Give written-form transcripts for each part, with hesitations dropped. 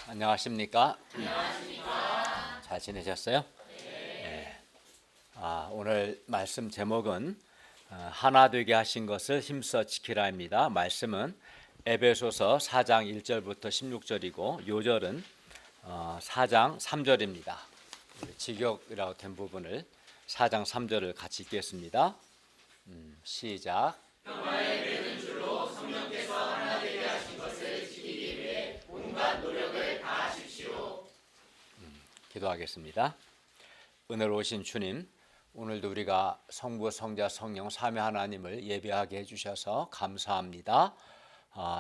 안녕하십니까? 잘 지내셨어요? 네. 오늘 말씀 제목은 하나 되게 하신 것을 힘써 지키라입니다. 말씀은 에베소서 4장 1절부터 16절이고 요절은 4장 3절입니다. 직역이라고 된 부분을 4장 3절을 같이 읽겠습니다. 시작. 평화에 이르는 줄로 성령께서 하나 되게 하신 것을 지키기 위해 온갖 노력을 다하십시오. 기도하겠습니다. 은혜로우신 주님, 오늘도 우리가 성부, 성자, 성령 삼위 하나님을 예배하게 해주셔서 감사합니다.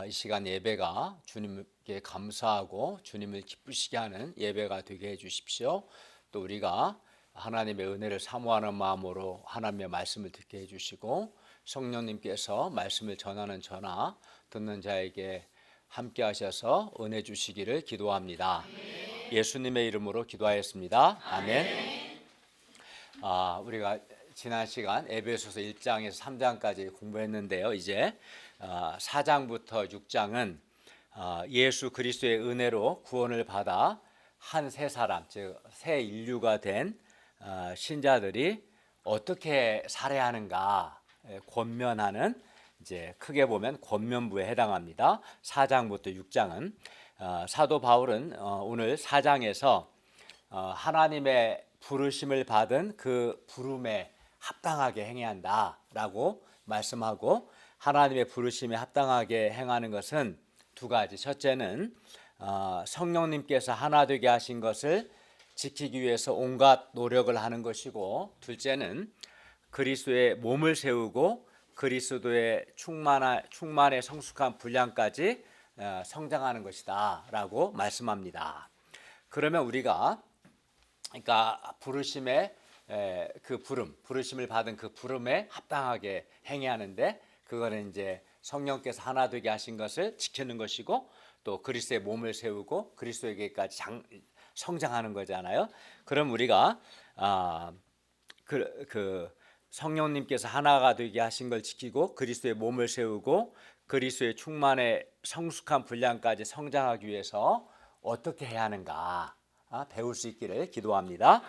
이 시간 예배가 주님께 감사하고 주님을 기쁘시게 하는 예배가 되게 해주십시오. 또 우리가 하나님의 은혜를 사모하는 마음으로 하나님의 말씀을 듣게 해주시고 성령님께서 말씀을 전하는 저나 듣는 자에게 함께 하셔서 은혜 주시기를 기도합니다. 예수님의 이름으로 기도하였습니다. 아멘. 우리가 지난 시간 에베소서 1장에서 3장까지 공부했는데요. 이제 4장부터 6장은 예수 그리스도의 은혜로 구원을 받아 한 세 사람, 즉 새 인류가 된 신자들이 어떻게 살아야 하는가 권면하는, 이제 크게 보면 권면부에 해당합니다. 4장부터 6장은 사도 바울은 오늘 4장에서 하나님의 부르심을 받은 그 부름에 합당하게 행해야 한다라고 말씀하고, 하나님의 부르심에 합당하게 행하는 것은 두 가지. 첫째는 성령님께서 하나 되게 하신 것을 지키기 위해서 온갖 노력을 하는 것이고, 둘째는 그리스도의 몸을 세우고 그리스도의 충만의 성숙한 분량까지 성장하는 것이다 라고 말씀합니다. 그러면 우리가 부르심의 부르심을 받은 그 부름에 합당하게 행해야 하는데, 그거는 이제 성령께서 하나 되게 하신 것을 지키는 것이고 또 그리스도의 몸을 세우고 그리스도에게까지 성장하는 거잖아요. 그럼 우리가 성령님께서 하나가 되게 하신 걸 지키고 그리스도의 몸을 세우고 그리스도의 충만의 성숙한 분량까지 성장하기 위해서 어떻게 해야 하는가 배울 수 있기를 기도합니다.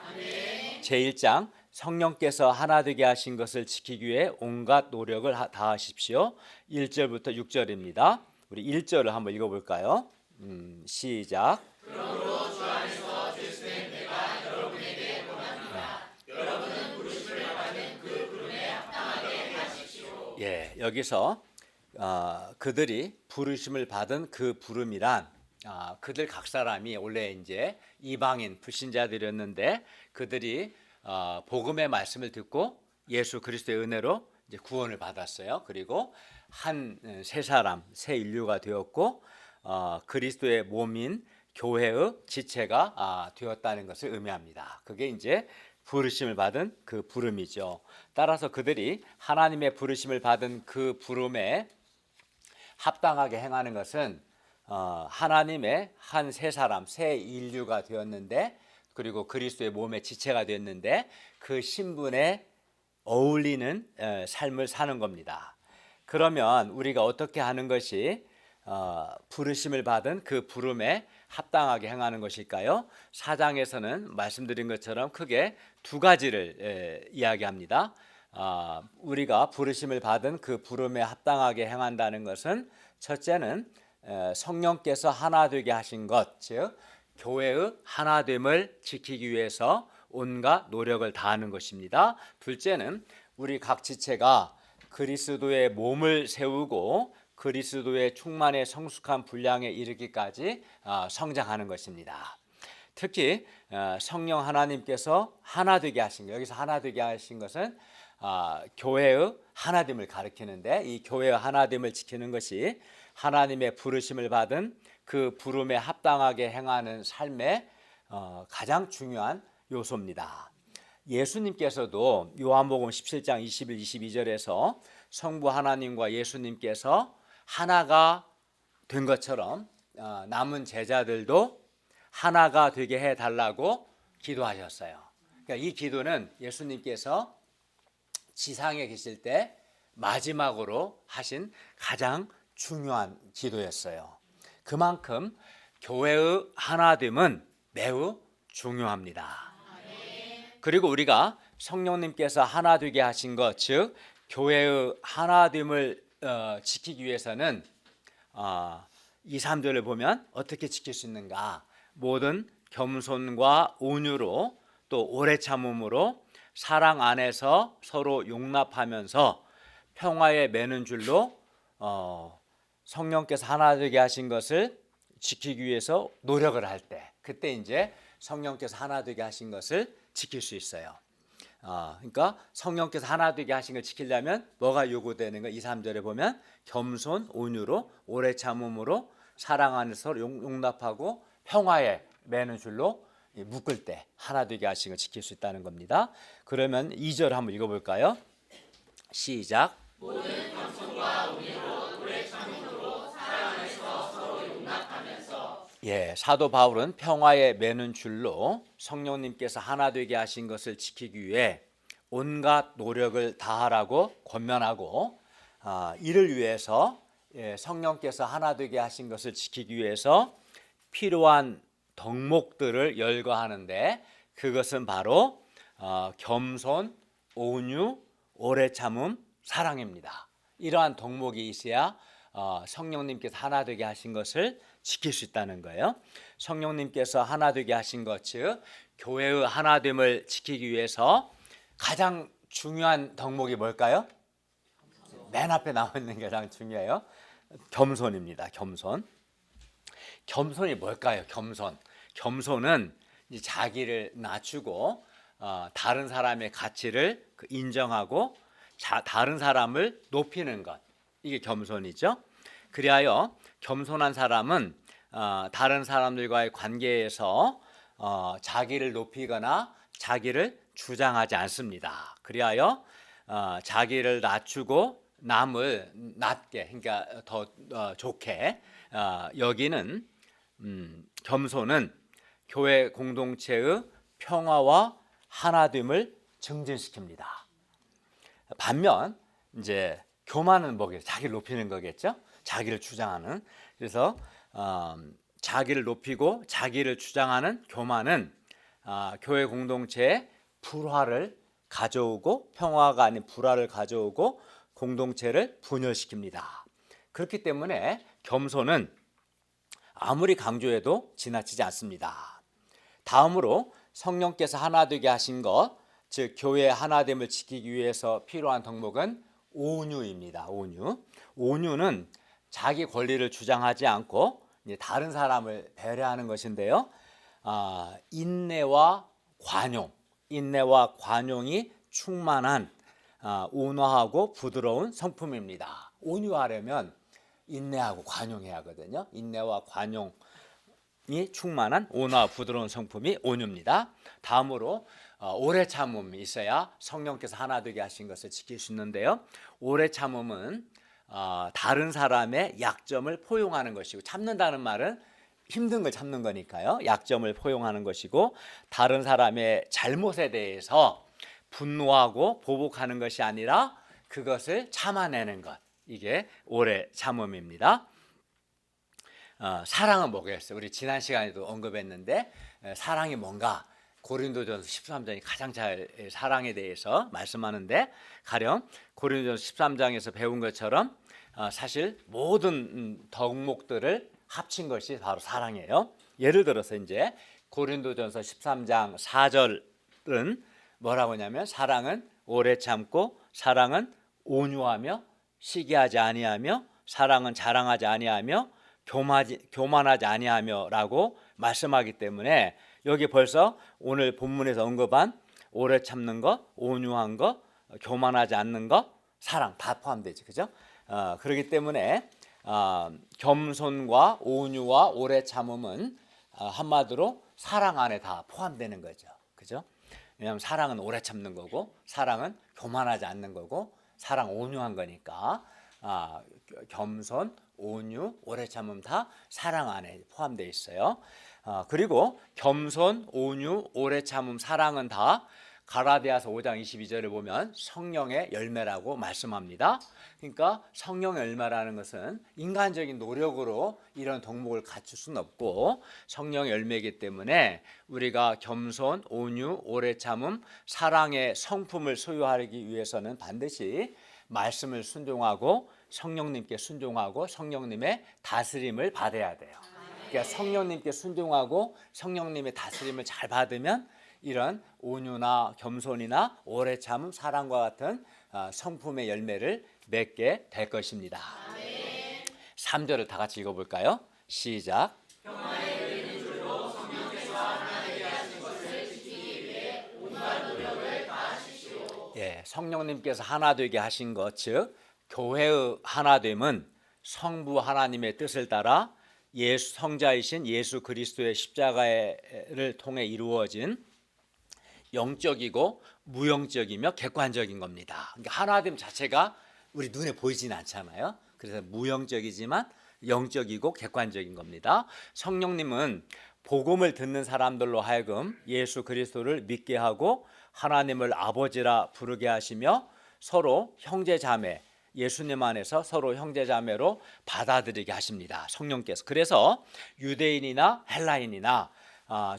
제1장 성령께서 하나 되게 하신 것을 지키기 위해 온갖 노력을 다하십시오. 1절부터 6절입니다. 우리 1절을 한번 읽어볼까요? 시작. 그러므로 주 안에서 죄수된 내가 여러분에게 권합니다. 여러분은 부르심을 받은 그 부름에 합당하게 하십시오. 여기서 그들이 부르심을 받은 그 부름이란 그들 각 사람이 원래 이제 이방인 불신자들이었는데 그들이 복음의 말씀을 듣고 예수 그리스도의 은혜로 이제 구원을 받았어요. 그리고 한 세 사람, 새 인류가 되었고 그리스도의 몸인 교회의 지체가 되었다는 것을 의미합니다. 그게 이제 부르심을 받은 그 부름이죠. 따라서 그들이 하나님의 부르심을 받은 그 부름에 합당하게 행하는 것은 하나님의 한 세 사람, 새 인류가 되었는데, 그리고 그리스도의 몸의 지체가 되었는데 그 신분에 어울리는 삶을 사는 겁니다. 그러면 우리가 어떻게 하는 것이 부르심을 받은 그 부름에 합당하게 행하는 것일까요? 4장에서는 말씀드린 것처럼 크게 두 가지를 이야기합니다. 우리가 부르심을 받은 그 부름에 합당하게 행한다는 것은, 첫째는 성령께서 하나 되게 하신 것, 즉 교회의 하나됨을 지키기 위해서 온갖 노력을 다하는 것입니다. 둘째는 우리 각 지체가 그리스도의 몸을 세우고 그리스도의 충만의 성숙한 분량에 이르기까지 성장하는 것입니다. 특히 성령 하나님께서 하나 되게 하신 것, 여기서 하나 되게 하신 것은 교회의 하나됨을 가리키는데, 이 교회의 하나됨을 지키는 것이 하나님의 부르심을 받은 그 부름에 합당하게 행하는 삶의 가장 중요한 요소입니다. 예수님께서도 요한복음 17장 21, 22절에서 성부 하나님과 예수님께서 하나가 된 것처럼 남은 제자들도 하나가 되게 해달라고 기도하셨어요. 그러니까 이 기도는 예수님께서 지상에 계실 때 마지막으로 하신 가장 중요한 기도였어요. 그만큼 교회의 하나됨은 매우 중요합니다. 그리고 우리가 성령님께서 하나 되게 하신 것, 즉 교회의 하나됨을 지키기 위해서는 2, 3절을 보면 어떻게 지킬 수 있는가? 모든 겸손과 온유로 또 오래 참음으로 사랑 안에서 서로 용납하면서 평화에 매는 줄로 성령께서 하나 되게 하신 것을 지키기 위해서 노력을 할 때, 그때 이제 성령께서 하나 되게 하신 것을 지킬 수 있어요. 그러니까 성령께서 하나 되게 하신 걸 지키려면 뭐가 요구되는 거? 2, 3절에 보면 겸손, 온유로, 오래 참음으로 사랑 안에서 용납하고 평화에 매는 줄로 묶을 때 하나 되게 하신 걸 지킬 수 있다는 겁니다. 그러면 2절 한번 읽어볼까요? 시작. 모든 겸손과 온유로 오래 참음으로 사랑 안에서 서로 용납하면서. 예, 사도 바울은 평화에 매는 줄로 성령님께서 하나 되게 하신 것을 지키기 위해 온갖 노력을 다하라고 권면하고, 이를 위해서 성령께서 하나 되게 하신 것을 지키기 위해서 필요한 덕목들을 열거하는데, 그것은 바로 겸손, 온유, 오래 참음, 사랑입니다. 이러한 덕목이 있어야 성령님께서 하나 되게 하신 것을 지킬 수 있다는 거예요. 성령님께서 하나 되게 하신 것, 즉 교회의 하나됨을 지키기 위해서 가장 중요한 덕목이 뭘까요? 맨 앞에 나와 있는 게 가장 중요해요. 겸손입니다. 겸손. 겸손이 뭘까요? 겸손은 이제 자기를 낮추고 다른 사람의 가치를 인정하고 다른 사람을 높이는 것, 이게 겸손이죠. 그리하여 겸손한 사람은 다른 사람들과의 관계에서 자기를 높이거나 자기를 주장하지 않습니다. 그리하여 자기를 낮추고 남을 낮게, 그러니까 더 좋게 여기는 겸손은 교회 공동체의 평화와 하나됨을 증진시킵니다. 반면 이제 교만은 뭐겠어요? 자기를 높이는 거겠죠? 자기를 주장하는. 그래서 자기를 높이고 자기를 주장하는 교만은 교회 공동체에 불화를 가져오고, 평화가 아닌 불화를 가져오고 공동체를 분열시킵니다. 그렇기 때문에 겸손은 아무리 강조해도 지나치지 않습니다. 다음으로 성령께서 하나 되게 하신 것, 즉 교회의 하나됨을 지키기 위해서 필요한 덕목은 온유입니다. 온유는 자기 권리를 주장하지 않고 이제 다른 사람을 배려하는 것인데요. 인내와 관용이 충만한 온화하고 부드러운 성품입니다. 온유하려면 인내하고 관용해야 하거든요. 인내와 관용이 충만한 온화와 부드러운 성품이 온유입니다. 다음으로 오래 참음이 있어야 성령께서 하나 되게 하신 것을 지킬 수 있는데요. 오래 참음은 다른 사람의 약점을 포용하는 것이고, 참는다는 말은 힘든 걸 참는 거니까요. 약점을 포용하는 것이고, 다른 사람의 잘못에 대해서 분노하고 보복하는 것이 아니라 그것을 참아내는 것, 이게 오래 참음입니다. 사랑은 뭐겠어요? 우리 지난 시간에도 언급했는데 사랑이 뭔가? 고린도전서 13장이 가장 잘 사랑에 대해서 말씀하는데, 가령 고린도전서 13장에서 배운 것처럼 사실 모든 덕목들을 합친 것이 바로 사랑이에요. 예를 들어서 이제 고린도전서 13장 4절은 뭐라고 하냐면, 사랑은 오래 참고, 사랑은 온유하며, 시기하지 아니하며, 사랑은 자랑하지 아니하며, 교만하지 아니하며라고 말씀하기 때문에, 여기 벌써 오늘 본문에서 언급한 오래 참는 것, 온유한 것, 교만하지 않는 것, 사랑 다 포함되죠, 그죠? 그렇기 때문에 겸손과 온유와 오래 참음은 한마디로 사랑 안에 다 포함되는 거죠, 그죠? 왜냐하면 사랑은 오래 참는 거고, 사랑은 교만하지 않는 거고, 사랑 온유한 거니까 겸손, 온유, 오래 참음 다 사랑 안에 포함되어 있어요. 그리고 겸손, 온유, 오래 참음, 사랑은 다 가라디아서 5장 22절에 보면 성령의 열매라고 말씀합니다. 그러니까 성령의 열매라는 것은 인간적인 노력으로 이런 덕목을 갖출 수는 없고 성령의 열매이기 때문에 우리가 겸손, 온유, 오래 참음, 사랑의 성품을 소유하기 위해서는 반드시 말씀을 순종하고 성령님께 순종하고 성령님의 다스림을 받아야 돼요. 그러니까 성령님께 순종하고 성령님의 다스림을 잘 받으면 이런 온유나 겸손이나 오래 참음, 사랑과 같은 성품의 열매를 맺게 될 것입니다. 3절을 다 같이 읽어볼까요? 시작. 예, 성령님께서 하나 되게 하신 것, 즉 교회의 하나됨은 성부 하나님의 뜻을 따라 예수 성자이신 예수 그리스도의 십자가를 통해 이루어진 영적이고 무영적이며 객관적인 겁니다. 그러니까 하나됨 자체가 우리 눈에 보이지는 않잖아요. 그래서 무영적이지만 영적이고 객관적인 겁니다. 성령님은 복음을 듣는 사람들로 하여금 예수 그리스도를 믿게 하고 하나님을 아버지라 부르게 하시며 서로 형제 자매, 예수님 안에서 서로 형제 자매로 받아들이게 하십니다. 성령께서. 그래서 유대인이나 헬라인이나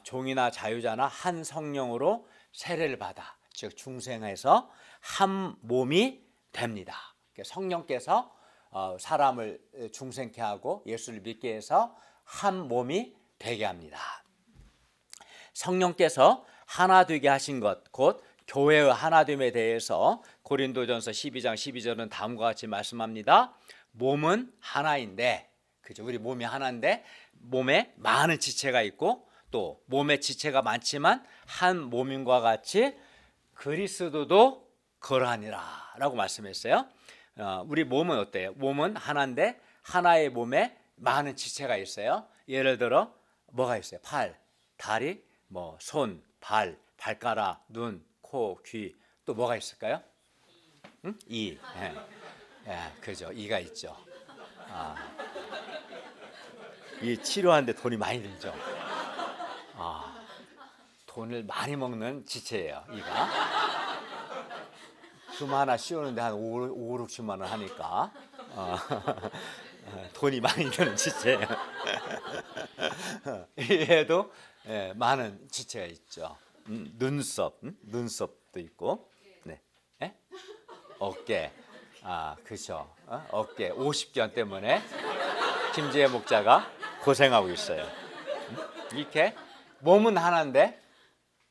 종이나 자유자나 한 성령으로 세례를 받아, 즉 중생해서 한 몸이 됩니다. 성령께서 사람을 중생케 하고 예수를 믿게 해서 한 몸이 되게 합니다. 성령께서 하나 되게 하신 것, 곧 교회의 하나됨에 대해서 고린도전서 12장 12절은 다음과 같이 말씀합니다. 몸은 하나인데, 그죠? 우리 몸이 하나인데 몸에 많은 지체가 있고 또 몸에 지체가 많지만 한 몸인과 같이 그리스도도 그러하니라 라고 말씀했어요. 우리 몸은 어때요? 몸은 하나인데 하나의 몸에 많은 지체가 있어요. 예를 들어 뭐가 있어요? 팔, 다리, 손, 발, 발가락, 눈, 코, 귀, 또 뭐가 있을까요? 응? 이, 그죠? 이가 있죠. 이 치료하는데 돈이 많이 들죠. 돈을 많이 먹는 지체예요, 이가. 줌 하나 씌우는데 한 5, 60만 원 하니까 돈이 많이 드는 지체예요. 얘도 많은 지체가 있죠. 눈썹도 있고, 네, 어깨, 그렇죠. 어깨 50견 때문에 김지혜 목자가 고생하고 있어요. 이렇게 몸은 하나인데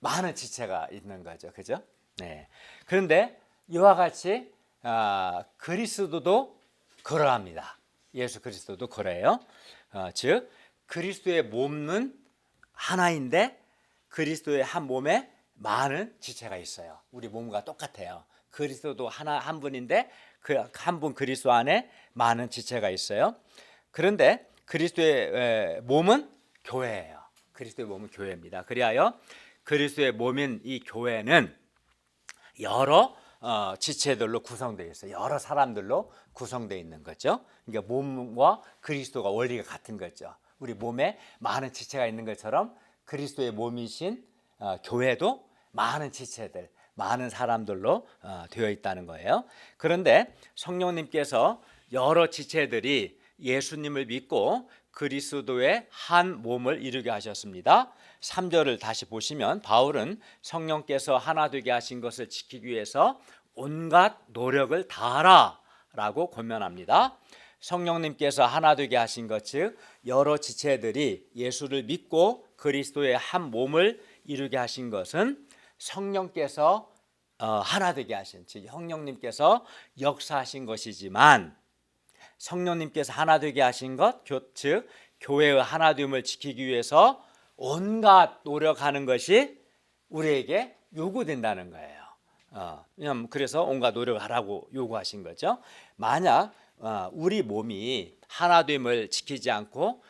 많은 지체가 있는 거죠, 그죠? 네. 그런데 이와 같이 그리스도도 그러합니다. 예수 그리스도도 그래요. 즉 그리스도의 몸은 하나인데 그리스도의 한 몸에 많은 지체가 있어요. 우리 몸과 똑같아요. 그리스도도 한 분인데 그 한 분 그리스도 안에 많은 지체가 있어요. 그런데 그리스도의 몸은 교회예요. 그리스도의 몸은 교회입니다. 그리하여 그리스도의 몸인 이 교회는 여러 지체들로 구성되어 있어요. 여러 사람들로 구성되어 있는 거죠. 그러니까 몸과 그리스도가 원리가 같은 거죠. 우리 몸에 많은 지체가 있는 것처럼 그리스도의 몸이신 교회도 많은 지체들, 많은 사람들로 되어 있다는 거예요. 그런데 성령님께서 여러 지체들이 예수님을 믿고 그리스도의 한 몸을 이루게 하셨습니다. 3절을 다시 보시면 바울은 성령께서 하나 되게 하신 것을 지키기 위해서 온갖 노력을 다하라 라고 권면합니다. 성령님께서 하나 되게 하신 것, 즉 여러 지체들이 예수를 믿고 그리스도의 한 몸을 이루게 하신 것은 성령께서 하나 되게 하신, 즉 성령님께서 역사하신 것이지만 성령님께서 하나 되게 하신 것, 즉 교회의 하나됨을 지키기 위해서 온갖 노력하는 것이 우리에게 요구된다는 거예요. 왜냐하면 그래서 온갖 노력을 하라고 요구하신 거죠. 만약 우리 몸이 하나됨을 지키지 않고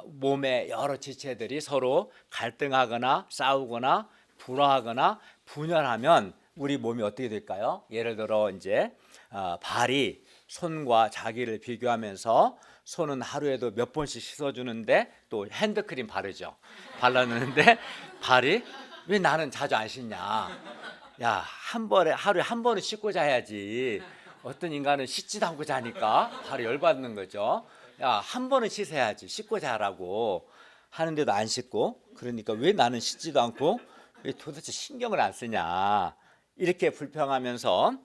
몸의 여러 지체들이 서로 갈등하거나 싸우거나 불화하거나 분열하면 우리 몸이 어떻게 될까요? 예를 들어 이제 발이 손과 자기를 비교하면서 손은 하루에도 몇 번씩 씻어주는데 또 핸드크림 바르죠. 발랐는데 발이 왜 나는 자주 안 씻냐? 야, 한 번에 하루에 한 번은 씻고 자야지. 어떤 인간은 씻지도 않고 자니까 바로 열받는 거죠. 야, 한 번은 씻어야지. 씻고 자라고 하는데도 안 씻고, 그러니까 왜 나는 씻지도 않고 왜 도대체 신경을 안 쓰냐? 이렇게 불평하면서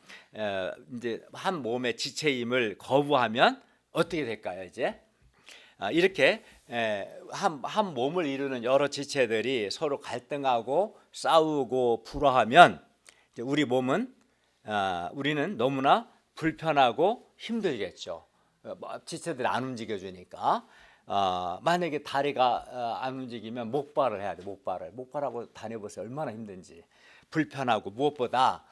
이제 한 몸의 지체임을 거부하면 어떻게 될까요? 이제 이렇게 한 몸을 이루는 여러 지체들이 서로 갈등하고 싸우고 불화하면 이제 우리는 너무나 불편하고 힘들겠죠. 지체들이 안 움직여주니까. 만약에 다리가 안 움직이면 목발을 해야 돼. 목발하고 다녀보세요. 얼마나 힘든지. 불편하고 무엇보다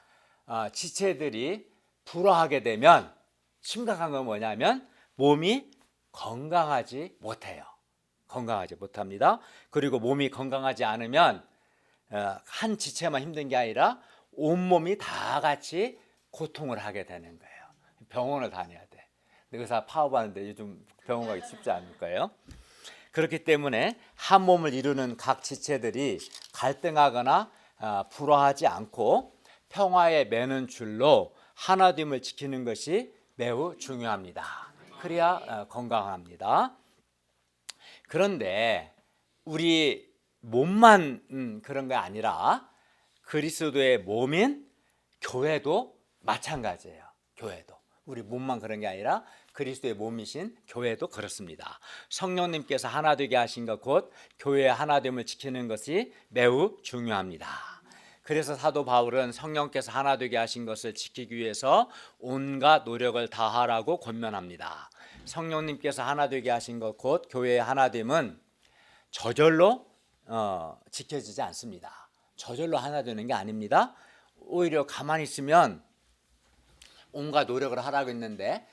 지체들이 불화하게 되면 심각한 건 뭐냐면 몸이 건강하지 못해요. 건강하지 못합니다. 그리고 몸이 건강하지 않으면 한 지체만 힘든 게 아니라 온몸이 다 같이 고통을 하게 되는 거예요. 병원을 다녀야 돼. 의사 파업하는데 요즘 병원 가기 쉽지 않을 거예요. 그렇기 때문에 한 몸을 이루는 각 지체들이 갈등하거나 불화하지 않고 평화에 매는 줄로 하나됨을 지키는 것이 매우 중요합니다. 그래야 건강합니다. 그런데 우리 몸만 그런 게 아니라 그리스도의 몸인 교회도 마찬가지예요. 교회도 우리 몸만 그런 게 아니라 그리스도의 몸이신 교회도 그렇습니다. 성령님께서 하나 되게 하신 것 곧 교회의 하나됨을 지키는 것이 매우 중요합니다. 그래서 사도 바울은 성령께서 하나 되게 하신 것을 지키기 위해서 온갖 노력을 다하라고 권면합니다. 성령님께서 하나 되게 하신 것 곧 교회의 하나됨은 저절로 지켜지지 않습니다. 저절로 하나 되는 게 아닙니다. 오히려 가만히 있으면 온갖 노력을 하라고 했는데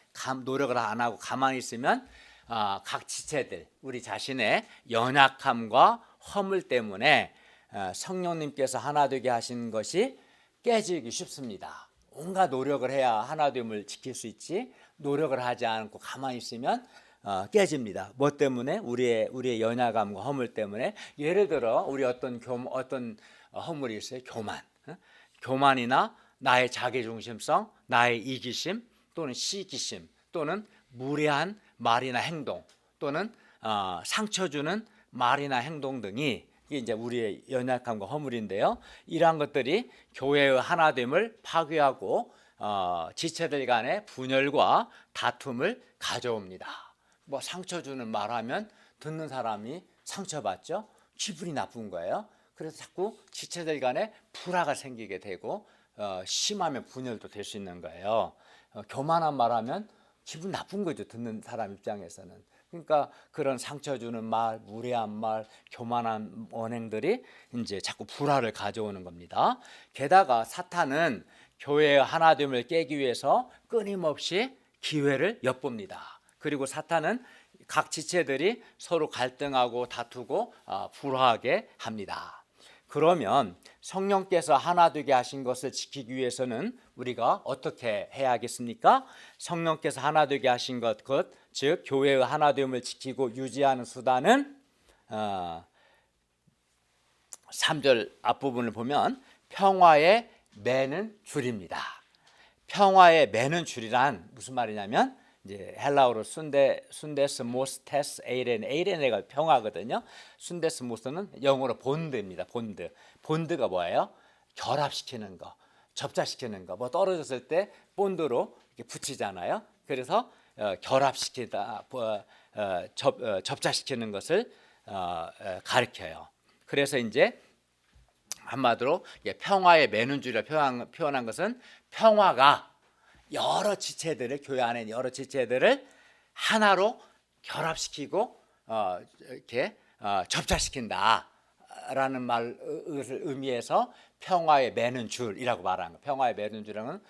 노력을 안 하고 가만히 있으면 각 지체들 우리 자신의 연약함과 허물 때문에 성령님께서 하나 되게 하신 것이 깨지기 쉽습니다. 온갖 노력을 해야 하나됨을 지킬 수 있지 노력을 하지 않고 가만히 있으면 깨집니다. 뭐 때문에? 우리의 연약함과 허물 때문에. 예를 들어 우리 어떤 허물이 있어요. 교만이나 나의 자기중심성, 나의 이기심 또는 시기심 또는 무례한 말이나 행동 또는 상처 주는 말이나 행동 등이 이게 이제 우리의 연약함과 허물인데요. 이러한 것들이 교회의 하나됨을 파괴하고 지체들 간의 분열과 다툼을 가져옵니다. 뭐 상처 주는 말하면 듣는 사람이 상처받죠. 기분이 나쁜 거예요. 그래서 자꾸 지체들 간에 불화가 생기게 되고 심하면 분열도 될 수 있는 거예요. 교만한 말하면 기분 나쁜 거죠. 듣는 사람 입장에서는. 그러니까 그런 상처 주는 말, 무례한 말, 교만한 언행들이 이제 자꾸 불화를 가져오는 겁니다. 게다가 사탄은 교회의 하나됨을 깨기 위해서 끊임없이 기회를 엿봅니다. 그리고 사탄은 각 지체들이 서로 갈등하고 다투고 불화하게 합니다. 그러면 성령께서 하나 되게 하신 것을 지키기 위해서는 우리가 어떻게 해야 하겠습니까? 성령께서 하나 되게 하신 것, 즉 교회의 하나됨을 지키고 유지하는 수단은 3절 앞부분을 보면 평화에 매는 줄입니다. 평화에 매는 줄이란 무슨 말이냐면 이제 헬라어로 순데스모스테스 에이레네가 평화거든요. 순데스모스는 영어로 본드입니다. 본드가 뭐예요? 결합시키는 거, 접자시키는 거. 뭐 떨어졌을 때 본드로 이렇게 붙이잖아요. 그래서 결합시키다, 접자시키는 것을 가리켜요. 그래서 이제 한마디로 평화의 매는 줄을 표현한 것은 평화가 여러 지체들을 교회 안에 여러 지체들을 하나로 결합시키고 이렇게 접착시킨다라는 말을 의미해서 평화의 매는 줄이라고 말하는 거예요. 평화의 매는 줄이라는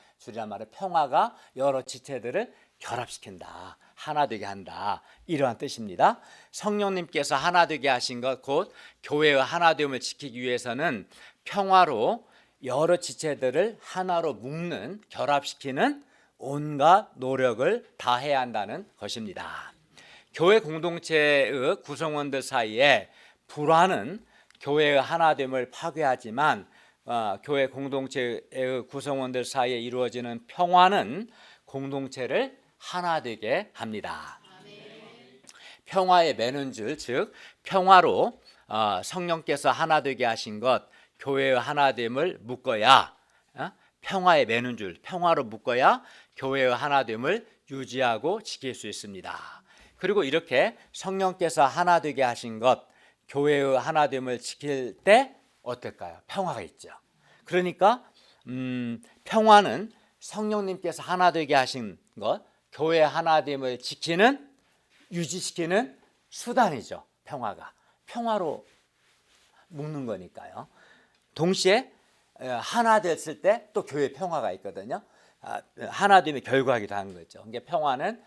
말은 평화가 여러 지체들을 결합시킨다, 하나 되게 한다 이러한 뜻입니다. 성령님께서 하나 되게 하신 것 곧 교회의 하나됨을 지키기 위해서는 평화로 여러 지체들을 하나로 묶는 결합시키는 온갖 노력을 다해야 한다는 것입니다. 교회 공동체의 구성원들 사이에 불화는 교회의 하나됨을 파괴하지만 교회 공동체의 구성원들 사이에 이루어지는 평화는 공동체를 하나 되게 합니다. 평화의 매는 줄, 즉 평화로 성령께서 하나 되게 하신 것, 교회의 하나됨을 묶어야 평화의 매는 줄, 평화로 묶어야 교회의 하나됨을 유지하고 지킬 수 있습니다. 그리고 이렇게 성령께서 하나 되게 하신 것, 교회의 하나됨을 지킬 때 어떨까요? 평화가 있죠. 그러니까 평화는 성령님께서 하나 되게 하신 것, 교회 하나됨을 지키는, 유지시키는 수단이죠. 평화가 평화로 묶는 거니까요. 동시에 하나 됐을 때 또 교회 평화가 있거든요. 하나됨의 결과이기도 한 거죠. 그러니까 평화는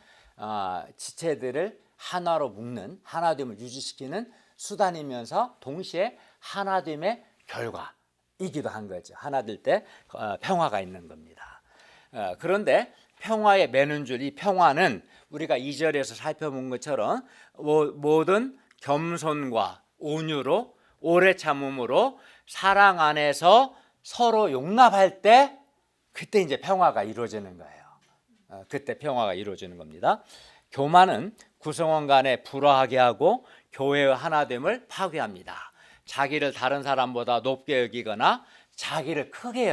지체들을 하나로 묶는, 하나됨을 유지시키는 수단이면서 동시에 하나됨의 결과이기도 한 거죠. 하나 될 때 평화가 있는 겁니다. 그런데 평화에 매는 줄, 이 평화는 우리가 2절에서 살펴본 것처럼 모든 겸손과 온유로 오래 참음으로 사랑 안에서 서로 용납할 때 그때 이제 평화가 이루어지는 거예요. 그때 평화가 이루어지는 겁니다. 교만은 구성원 간에 불화하게 하고 교회의 하나됨을 파괴합니다. 자기를 다른 사람보다 높게 여기거나 자기를 크게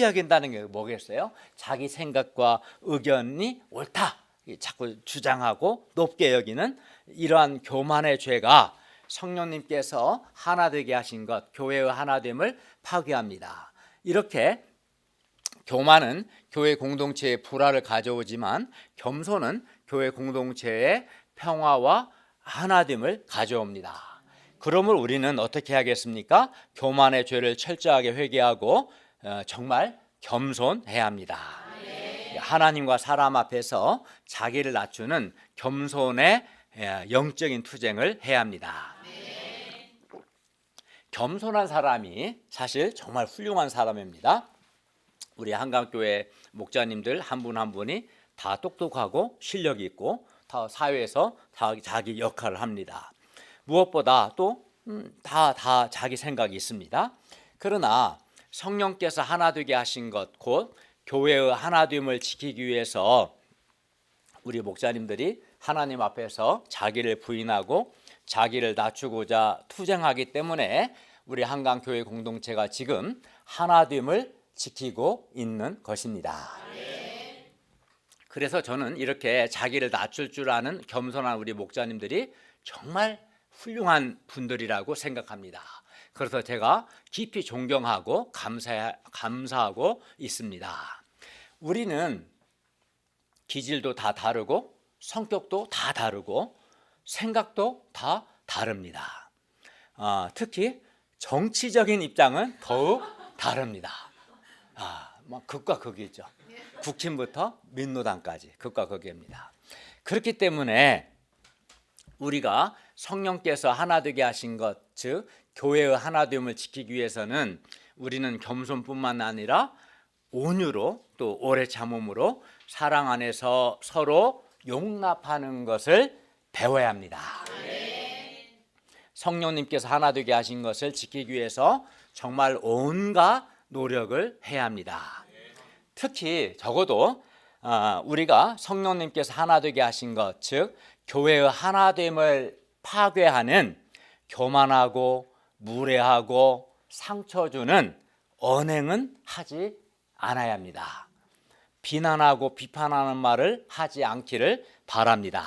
여긴다는 게 뭐겠어요? 자기 생각과 의견이 옳다 자꾸 주장하고 높게 여기는 이러한 교만의 죄가 성령님께서 하나 되게 하신 것, 교회의 하나됨을 파괴합니다. 이렇게 교만은 교회 공동체의 불화를 가져오지만 겸손은 교회 공동체의 평화와 하나됨을 가져옵니다. 그러므로 우리는 어떻게 하겠습니까? 교만의 죄를 철저하게 회개하고 정말 겸손해야 합니다. 하나님과 사람 앞에서 자기를 낮추는 겸손의 영적인 투쟁을 해야 합니다. 겸손한 사람이 사실 정말 훌륭한 사람입니다. 우리 한강교회 목자님들 한 분 한 분이 다 똑똑하고 실력이 있고 다 사회에서 다 자기 역할을 합니다. 무엇보다 또 다 자기 생각이 있습니다. 그러나 성령께서 하나 되게 하신 것, 곧 교회의 하나됨을 지키기 위해서 우리 목자님들이 하나님 앞에서 자기를 부인하고 자기를 낮추고자 투쟁하기 때문에 우리 한강교회 공동체가 지금 하나됨을 지키고 있는 것입니다. 그래서 저는 이렇게 자기를 낮출 줄 아는 겸손한 우리 목자님들이 정말 훌륭한 분들이라고 생각합니다. 그래서 제가 깊이 존경하고 감사하고 있습니다. 우리는 기질도 다 다르고 성격도 다 다르고 생각도 다 다릅니다. 특히 정치적인 입장은 더욱 다릅니다. 뭐 극과 극이죠. 국힘부터 민노당까지 극과 극입니다. 그렇기 때문에 우리가 성령께서 하나 되게 하신 것, 즉 교회의 하나됨을 지키기 위해서는 우리는 겸손뿐만 아니라 온유로 또 오래 참음으로 사랑 안에서 서로 용납하는 것을 배워야 합니다. 성령님께서 하나 되게 하신 것을 지키기 위해서 정말 온갖 노력을 해야 합니다. 특히 적어도 우리가 성령님께서 하나 되게 하신 것, 즉 교회의 하나됨을 파괴하는 교만하고 무례하고 상처 주는 언행은 하지 않아야 합니다. 비난하고 비판하는 말을 하지 않기를 바랍니다.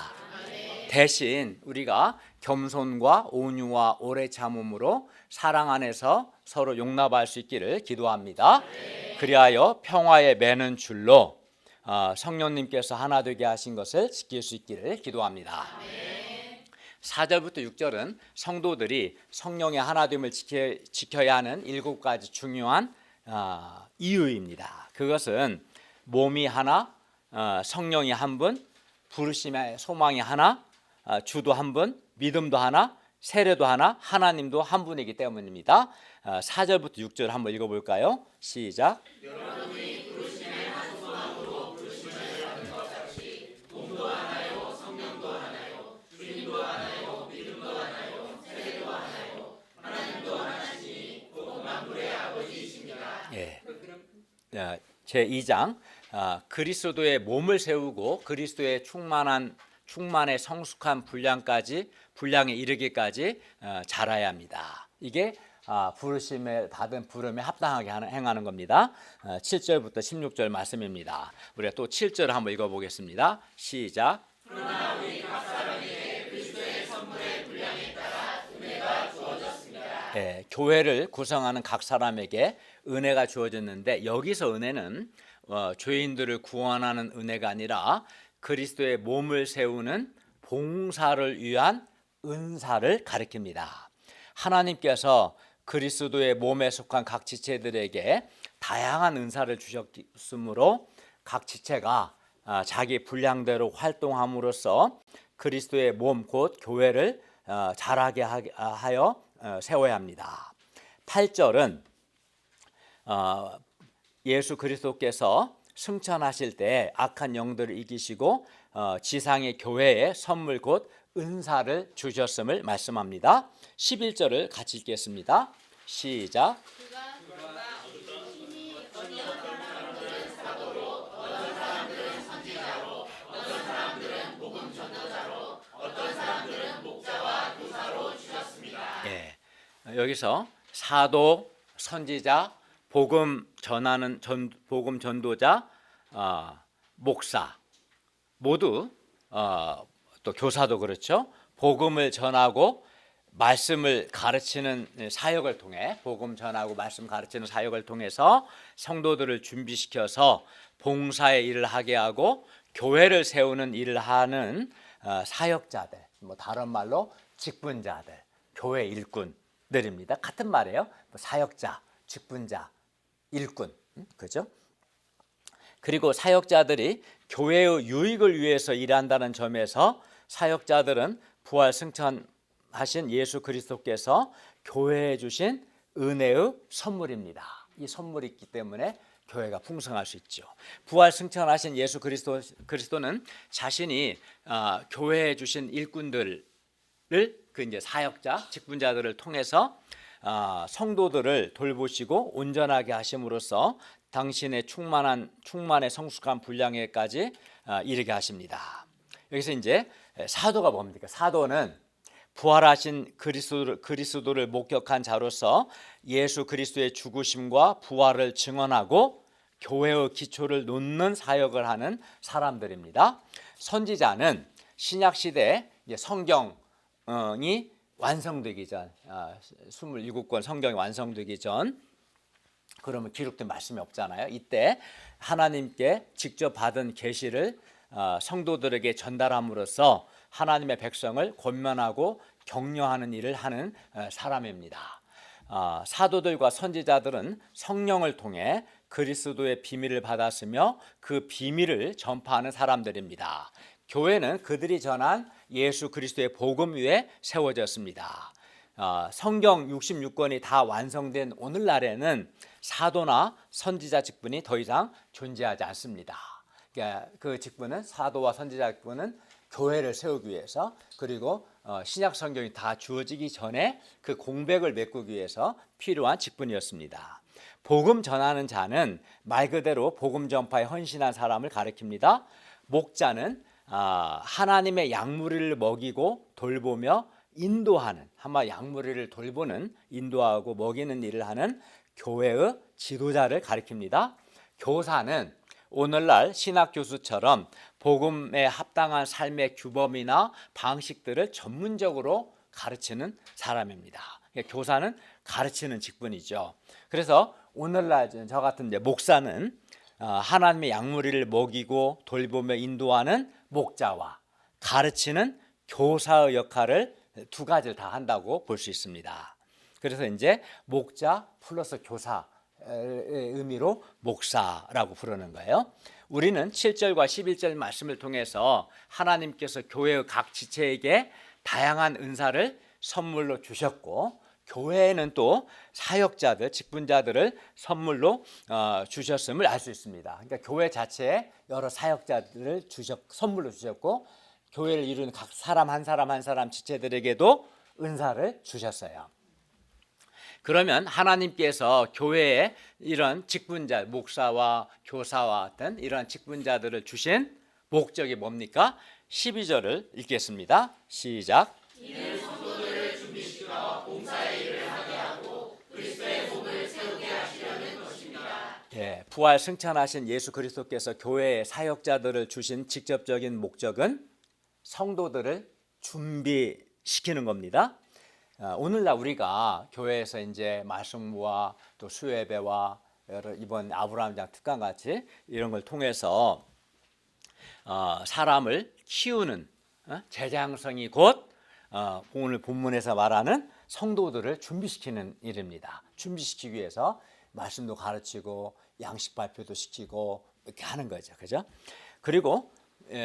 대신 우리가 겸손과 온유와 오래 참음으로 사랑 안에서 서로 용납할 수 있기를 기도합니다. 그리하여 평화에 매는 줄로 성령님께서 하나 되게 하신 것을 지킬 수 있기를 기도합니다. 4절부터 6절은 성도들이 성령의 하나됨을 지켜야 하는 7가지 중요한 이유입니다. 그것은 몸이 하나, 성령이 한 분, 부르심의 소망이 하나, 주도 한 분, 믿음도 하나, 세례도 하나, 하나님도 한 분이기 때문입니다. 4절부터 6절 한번 읽어볼까요? 시작. 여러분이 부르심의 한 소망으로 부르심을 받은 것 같이 몸도 하나요, 성령도 하나요, 주님도 하나요, 믿음도 하나요, 세례도 하나요. 하나님 제2장 그리스도의 몸을 세우고 그리스도의 충만의 성숙한 분량에 이르기까지 자라야 합니다. 이게 부르심에 받은 부름에 합당하게 행하는 겁니다. 7절부터 16절 말씀입니다. 우리가 또 7절 한번 읽어보겠습니다. 시작. 그러나 우리 각 사람에게 그리스도의 선물의 분량에 따라 은혜가 주어졌습니다. 교회를 구성하는 각 사람에게 은혜가 주어졌는데 여기서 은혜는 죄인들을 구원하는 은혜가 아니라 그리스도의 몸을 세우는 봉사를 위한 은사를 가리킵니다. 하나님께서 그리스도의 몸에 속한 각 지체들에게 다양한 은사를 주셨으므로 각 지체가 자기 분량대로 활동함으로써 그리스도의 몸 곧 교회를 자라게 하여 세워야 합니다. 8절은 예수 그리스도께서 승천하실 때 악한 영들을 이기시고 지상의 교회에 선물 곧 은사를 주셨음을 말씀합니다. 11절을 같이 읽겠습니다. 시작. 여기서 사도, 선지자, 복음 전도자, 목사 모두 또 교사도 그렇죠. 복음을 전하고 말씀을 가르치는 사역을 통해 복음 전하고 말씀 가르치는 사역을 통해서 성도들을 준비시켜서 봉사의 일을 하게 하고 교회를 세우는 일을 하는 사역자들, 다른 말로 직분자들, 교회 일꾼들입니다. 같은 말이에요. 사역자, 직분자, 일꾼, 그죠? 그리고 사역자들이 교회의 유익을 위해서 일한다는 점에서 사역자들은 부활 승천하신 예수 그리스도께서 교회에 주신 은혜의 선물입니다. 이 선물이 있기 때문에 교회가 풍성할 수 있죠. 부활 승천하신 예수 그리스도는 자신이 교회에 주신 일꾼들을 그 이제 사역자, 직분자들을 통해서 성도들을 돌보시고 온전하게 하심으로써 당신의 충만의 성숙한 분량에까지 이르게 하십니다. 여기서 이제 사도가 뭡니까? 사도는 부활하신 그리스도를 목격한 자로서 예수 그리스도의 죽으심과 부활을 증언하고 교회의 기초를 놓는 사역을 하는 사람들입니다. 선지자는 신약 시대 성경이 완성되기 전 27권 성경이 완성되기 전 그러면 기록된 말씀이 없잖아요. 이때 하나님께 직접 받은 계시를 성도들에게 전달함으로써 하나님의 백성을 권면하고 격려하는 일을 하는 사람입니다. 사도들과 선지자들은 성령을 통해 그리스도의 비밀을 받았으며 그 비밀을 전파하는 사람들입니다. 교회는 그들이 전한 예수 그리스도의 복음 위에 세워졌습니다. 성경 66권이 다 완성된 오늘날에는 사도나 선지자 직분이 더 이상 존재하지 않습니다. 그러니까 그 직분은 사도와 선지자 직분은 교회를 세우기 위해서 그리고 신약 성경이 다 주어지기 전에 그 공백을 메꾸기 위해서 필요한 직분이었습니다. 복음 전하는 자는 말 그대로 복음 전파에 헌신한 사람을 가리킵니다. 목자는 하나님의 양무리를 먹이고 돌보며 인도하는 한마 양무리를 돌보는 인도하고 먹이는 일을 하는 교회의 지도자를 가리킵니다. 교사는 오늘날 신학 교수처럼 복음에 합당한 삶의 규범이나 방식들을 전문적으로 가르치는 사람입니다. 교사는 가르치는 직분이죠. 그래서 오늘날 저 같은 목사는 하나님의 양무리를 먹이고 돌보며 인도하는 목자와 가르치는 교사의 역할을 두 가지를 다 한다고 볼 수 있습니다. 그래서 이제 목자 플러스 교사의 의미로 목사라고 부르는 거예요. 우리는 7절과 11절 말씀을 통해서 하나님께서 교회의 각 지체에게 다양한 은사를 선물로 주셨고 교회에는 또 사역자들, 직분자들을 선물로 주셨음을 알 수 있습니다. 그러니까 교회 자체에 여러 사역자들을 선물로 주셨고 교회를 이루는 각 사람 한 사람 지체들에게도 은사를 주셨어요. 그러면 하나님께서 교회에 이런 직분자, 목사와 교사와 같은 이런 직분자들을 주신 목적이 뭡니까? 12절을 읽겠습니다. 시작. 이는 성도들을 준비시켜 봉사의 일을 하게 하고 그리스도의 몸을 세우게 하시려는 것입니다. 예, 부활 승천하신 예수 그리스도께서 교회의 사역자들을 주신 직접적인 목적은 성도들을 준비시키는 겁니다. 오늘날 우리가 교회에서 이제 말씀과 또 수예배와 이번 아브라함장 특강 같이 이런 걸 통해서 사람을 키우는 제장성이 곧 오늘 본문에서 말하는 성도들을 준비시키는 일입니다. 준비시키기 위해서 말씀도 가르치고 양식 발표도 시키고 이렇게 하는 거죠, 그죠? 그리고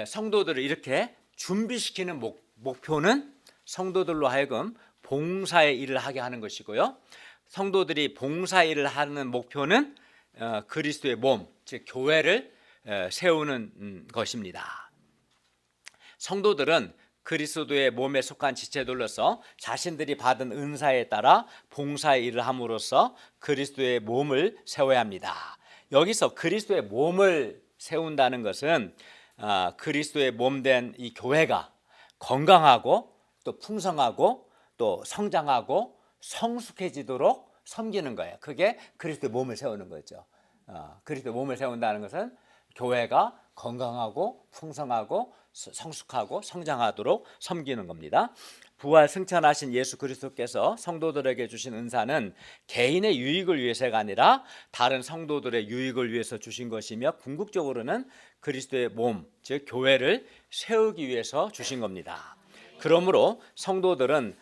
성도들을 이렇게 준비시키는 목표는 성도들로 하여금 봉사의 일을 하게 하는 것이고요. 성도들이 봉사의 일을 하는 목표는 그리스도의 몸, 즉 교회를 세우는 것입니다. 성도들은 그리스도의 몸에 속한 지체들로서 자신들이 받은 은사에 따라 봉사의 일을 함으로써 그리스도의 몸을 세워야 합니다. 여기서 그리스도의 몸을 세운다는 것은 그리스도의 몸된 이 교회가 건강하고 또 풍성하고 또 성장하고 성숙해지도록 섬기는 거예요. 그게 그리스도의 몸을 세우는 거죠. 그리스도의 몸을 세운다는 것은 교회가 건강하고 풍성하고 성숙하고 성장하도록 섬기는 겁니다. 부활 승천하신 예수 그리스도께서 성도들에게 주신 은사는 개인의 유익을 위해서가 아니라 다른 성도들의 유익을 위해서 주신 것이며 궁극적으로는 그리스도의 몸, 즉 교회를 세우기 위해서 주신 겁니다. 그러므로 성도들은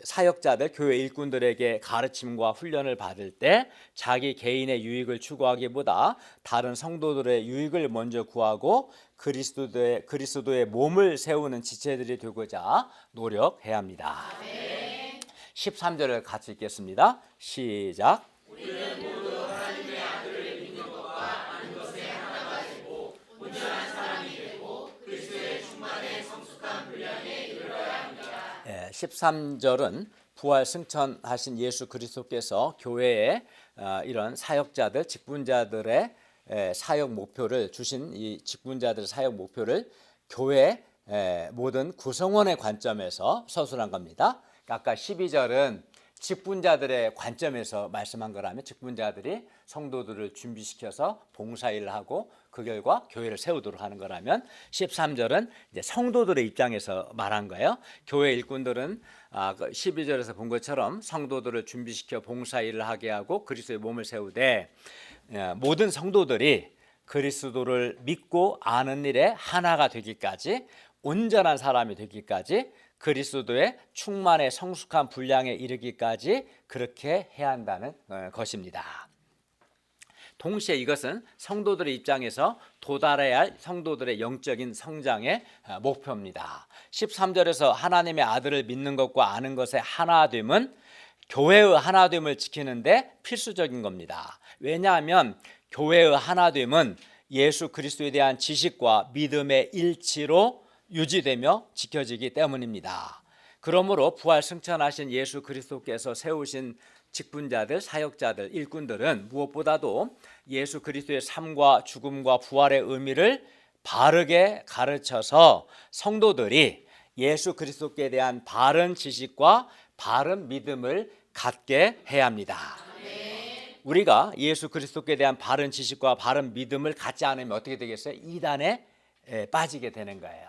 사역자들, 교회 일꾼들에게 가르침과 훈련을 받을 때 자기 개인의 유익을 추구하기보다 다른 성도들의 유익을 먼저 구하고 그리스도의 몸을 세우는 지체들이 되고자 노력해야 합니다. 13절을 같이 읽겠습니다. 시작. 우리는 모두 하나님의 아들을 믿는 것과 아는 것에 하나가 되고 온전한 사람이 되고 그리스도의 충만에 성숙한 분량에 이르러야 합니다. 13절은 부활 승천하신 예수 그리스도께서 교회에 이런 사역자들, 직분자들의 사역 목표를 주신 이 직분자들의 사역 목표를 교회 모든 구성원의 관점에서 서술한 겁니다. 아까 12절은 직분자들의 관점에서 말씀한 거라면 직분자들이 성도들을 준비시켜서 봉사일을 하고 그 결과 교회를 세우도록 하는 거라면 13절은 이제 성도들의 입장에서 말한 거예요. 교회 일꾼들은 12절에서 본 것처럼 성도들을 준비시켜 봉사일을 하게 하고 그리스도의 몸을 세우되 모든 성도들이 그리스도를 믿고 아는 일에 하나가 되기까지 온전한 사람이 되기까지 그리스도의 충만의 성숙한 분량에 이르기까지 그렇게 해야 한다는 것입니다. 동시에 이것은 성도들의 입장에서 도달해야 할 성도들의 영적인 성장의 목표입니다. 13절에서 하나님의 아들을 믿는 것과 아는 것의 하나됨은 교회의 하나됨을 지키는데 필수적인 겁니다. 왜냐하면 교회의 하나됨은 예수 그리스도에 대한 지식과 믿음의 일치로 유지되며 지켜지기 때문입니다. 그러므로 부활 승천하신 예수 그리스도께서 세우신 직분자들, 사역자들, 일꾼들은 무엇보다도 예수 그리스도의 삶과 죽음과 부활의 의미를 바르게 가르쳐서 성도들이 예수 그리스도께 대한 바른 지식과 바른 믿음을 갖게 해야 합니다. 우리가 예수 그리스도께 대한 바른 지식과 바른 믿음을 갖지 않으면 어떻게 되겠어요? 이단에 빠지게 되는 거예요.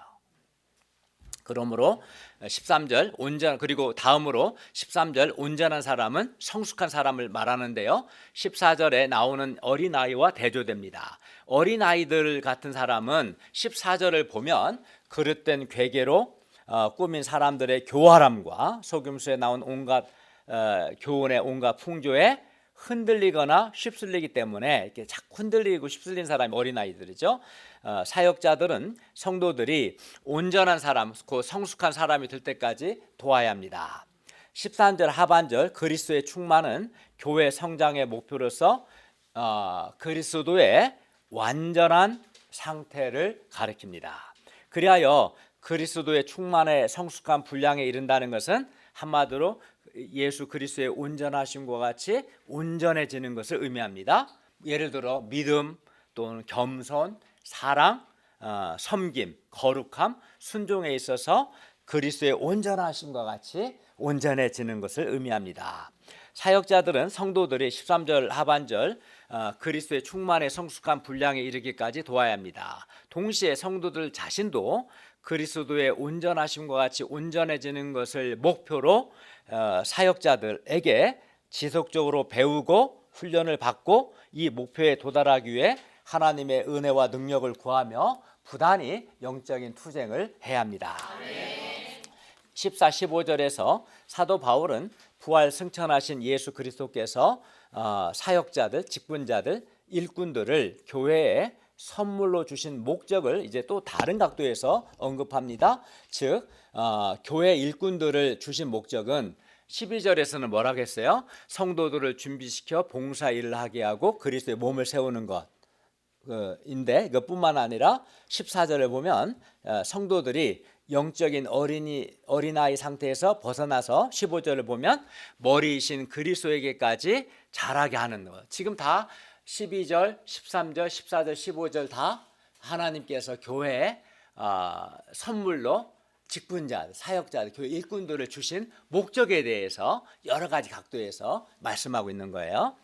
그러므로 13절 그리고 다음으로 13절 온전한 사람은 성숙한 사람을 말하는데요. 14절에 나오는 어린아이와 대조됩니다. 어린아이들 같은 사람은 14절을 보면 그릇된 괴계로 꾸민 사람들의 교활함과 속임수에 나온 온갖 교훈의 온갖 풍조에 흔들리거나 휩쓸리기 때문에 이렇게 자꾸 흔들리고 휩쓸린 사람이 어린아이들이죠. 사역자들은 성도들이 온전한 사람, 그 성숙한 사람이 될 때까지 도와야 합니다. 13절 하반절 그리스도의 충만은 교회 성장의 목표로서 그리스도의 완전한 상태를 가리킵니다. 그리하여 그리스도의 충만에 성숙한 분량에 이른다는 것은 한마디로 예수 그리스도의 온전하심과 같이 온전해지는 것을 의미합니다. 예를 들어 믿음 또는 겸손, 사랑, 섬김, 거룩함, 순종에 있어서 그리스도의 온전하심과 같이 온전해지는 것을 의미합니다. 사역자들은 성도들이 13절 하반절 그리스도의 충만에 성숙한 분량에 이르기까지 도와야 합니다. 동시에 성도들 자신도 그리스도의 온전하심과 같이 온전해지는 것을 목표로 사역자들에게 지속적으로 배우고 훈련을 받고 이 목표에 도달하기 위해 하나님의 은혜와 능력을 구하며 부단히 영적인 투쟁을 해야 합니다. 14, 15절에서 사도 바울은 부활 승천하신 예수 그리스도께서 사역자들, 직분자들, 일꾼들을 교회에 선물로 주신 목적을 이제 또 다른 각도에서 언급합니다. 즉 교회 일꾼들을 주신 목적은 12절에서는 뭐라고 했어요? 성도들을 준비시켜 봉사 일을 하게 하고 그리스도의 몸을 세우는 것 인데 이것뿐만 아니라 14절을 보면 성도들이 영적인 어린아이 상태에서 벗어나서 15절을 보면 머리이신 그리스도에게까지 자라게 하는 것. 지금 다 12절, 13절, 14절, 15절 다 하나님께서 교회에 선물로 직분자, 사역자들, 교회 일꾼들을 주신 목적에 대해서 여러 가지 각도에서 말씀하고 있는 거예요.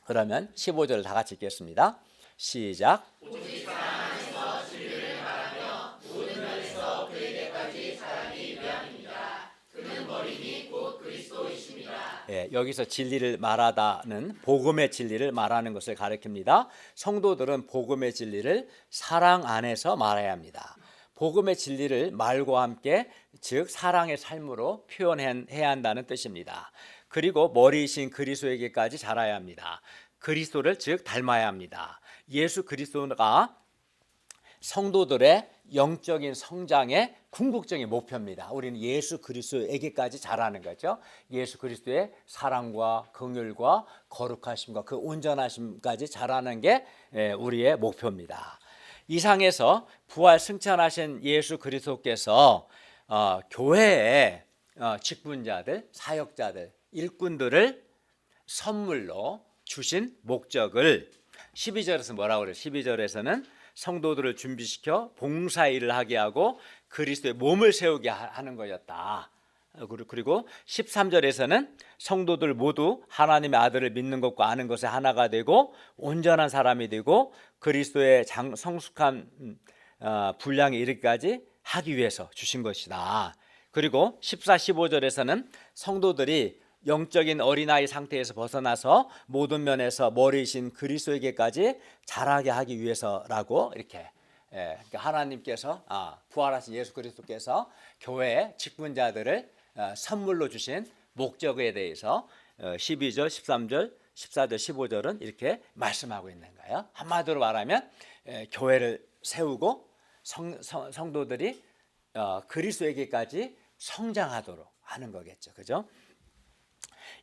그러면 15절을 다 같이 읽겠습니다. 시작. 오직 사랑 안에서 진리를 말하며 모든 면에서 그에게까지 자라기 위함입니다. 그는 머리니 곧 그리스도이십니다. 여기서 진리를 말하다는 복음의 진리를 말하는 것을 가리킵니다. 성도들은 복음의 진리를 사랑 안에서 말해야 합니다. 복음의 진리를 말과 함께 즉 사랑의 삶으로 표현해야 한다는 뜻입니다. 그리고 머리이신 그리스도에게까지 자라야 합니다. 그리스도를 즉 닮아야 합니다. 예수 그리스도가 성도들의 영적인 성장의 궁극적인 목표입니다. 우리는 예수 그리스도에게까지 자라는 거죠. 예수 그리스도의 사랑과 긍휼과 거룩하심과 그 온전하심까지 자라는 게 우리의 목표입니다. 이상에서 부활 승천하신 예수 그리스도께서 교회의 직분자들, 사역자들, 일꾼들을 선물로 주신 목적을 12절에서 뭐라고 그래요? 12절에서는 성도들을 준비시켜 봉사일을 하게 하고 그리스도의 몸을 세우게 하는 거였다. 그리고 13절에서는 성도들 모두 하나님의 아들을 믿는 것과 아는 것에 하나가 되고 온전한 사람이 되고 그리스도의 성숙한 분량에 이르기까지 하기 위해서 주신 것이다. 그리고 14, 15절에서는 성도들이 영적인 어린아이 상태에서 벗어나서 모든 면에서 머리이신 그리스도에게까지 자라게 하기 위해서라고 이렇게 그러니까 하나님께서 부활하신 예수 그리스도께서 교회의 직분자들을 선물로 주신 목적에 대해서 12절, 13절, 14절, 15절은 이렇게 말씀하고 있는 거예요. 한마디로 말하면 교회를 세우고 성도들이 그리스도에게까지 성장하도록 하는 거겠죠. 그죠?